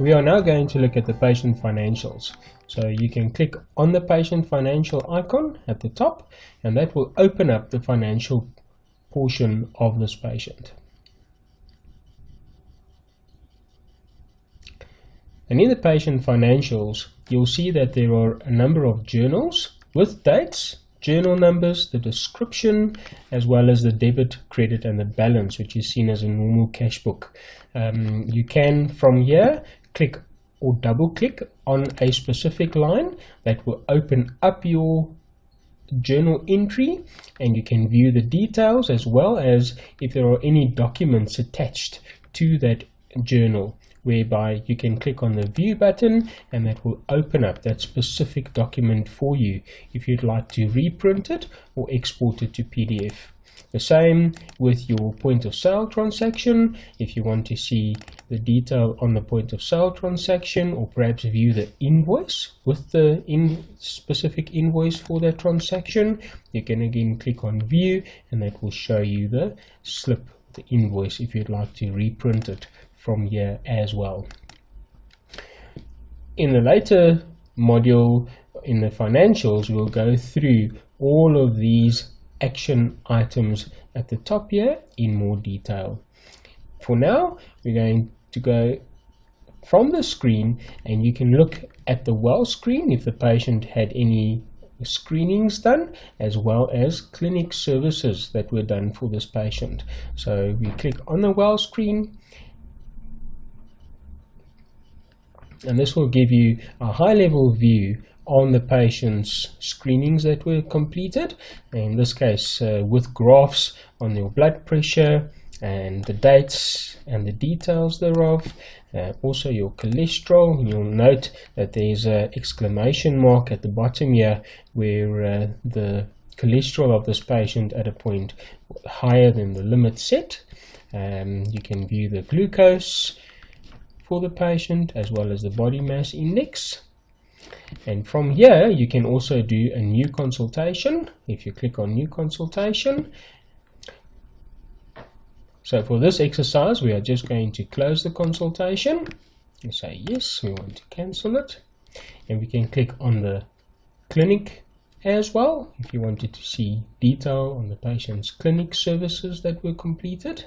We are now going to look at the patient financials. So you can click on the patient financial icon at the top, and that will open up the financial portion of this patient. And in the patient financials, you'll see that there are a number of journals with dates, journal numbers, the description, as well as the debit, credit, and the balance, which is seen as a normal cash book. You can, from here, click or double click on a specific line that will open up your journal entry, and you can view the details as well as if there are any documents attached to that journal, whereby you can click on the view button and that will open up that specific document for you if you'd like to reprint it or export it to PDF. The same with your point of sale transaction. If you want to see the detail on the point of sale transaction, or perhaps view the invoice with the specific invoice for that transaction, you can again click on view and that will show you the slip, the invoice, if you'd like to reprint it from here as well. In the later module in the financials, we'll go through all of these action items at the top here in more detail. For now, we're going to go from the screen, and you can look at the well screen if the patient had any screenings done, as well as clinic services that were done for this patient. So we click on the well screen, and this will give you a high-level view on the patient's screenings that were completed, in this case with graphs on your blood pressure and the dates and the details thereof, also your cholesterol. You'll note that there's an exclamation mark at the bottom here where the cholesterol of this patient at a point higher than the limit set. You can view the glucose for the patient as well as the body mass index. And from here you can also do a new consultation if you click on new consultation. So for this exercise we are just going to close the consultation and say yes, we want to cancel it, and we can click on the clinic as well if you wanted to see detail on the patient's clinic services that were completed.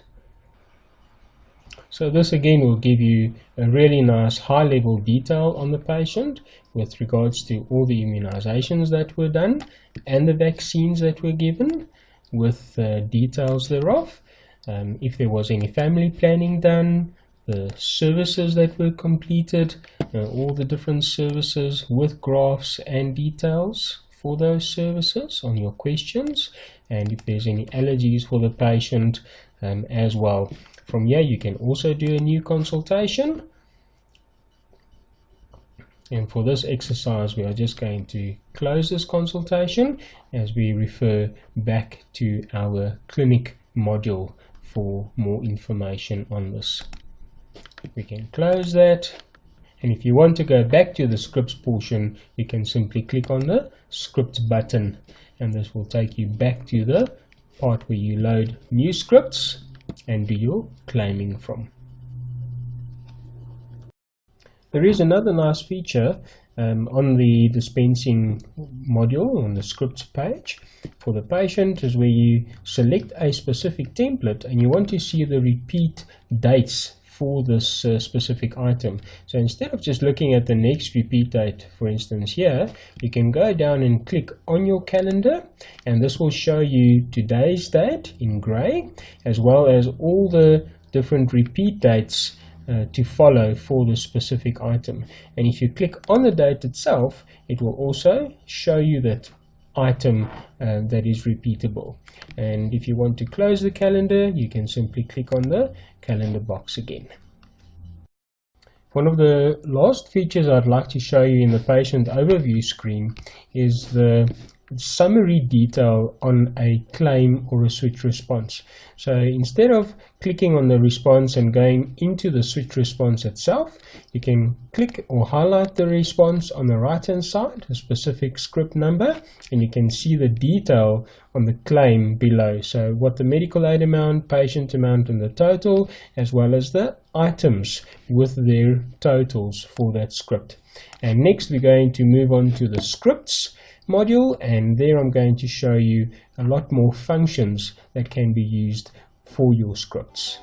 So this again will give you a really nice high-level detail on the patient with regards to all the immunizations that were done and the vaccines that were given, with details thereof. If there was any family planning done, the services that were completed, all the different services with graphs and details for those services on your questions, and if there's any allergies for the patient as well. From here you can also do a new consultation, and for this exercise we are just going to close this consultation as we refer back to our clinic module for more information on this. We can close that, and if you want to go back to the scripts portion, you can simply click on the scripts button, and this will take you back to the part where you load new scripts and do your claiming from. There is another nice feature on the dispensing module on the scripts page for the patient, is where you select a specific template and you want to see the repeat dates for this specific item. So instead of just looking at the next repeat date, for instance here, you can go down and click on your calendar, and this will show you today's date in grey, as well as all the different repeat dates to follow for the specific item. And if you click on the date itself, it will also show you that item that is repeatable. And if you want to close the calendar, you can simply click on the calendar box again. One of the last features I'd like to show you in the patient overview screen is the summary detail on a claim or a switch response. So instead of clicking on the response and going into the switch response itself, you can click or highlight the response on the right hand side, a specific script number, and you can see the detail on the claim below. So what the medical aid amount, patient amount, and the total, as well as the items with their totals for that script. And next we're going to move on to the scripts module, and there I'm going to show you a lot more functions that can be used for your scripts.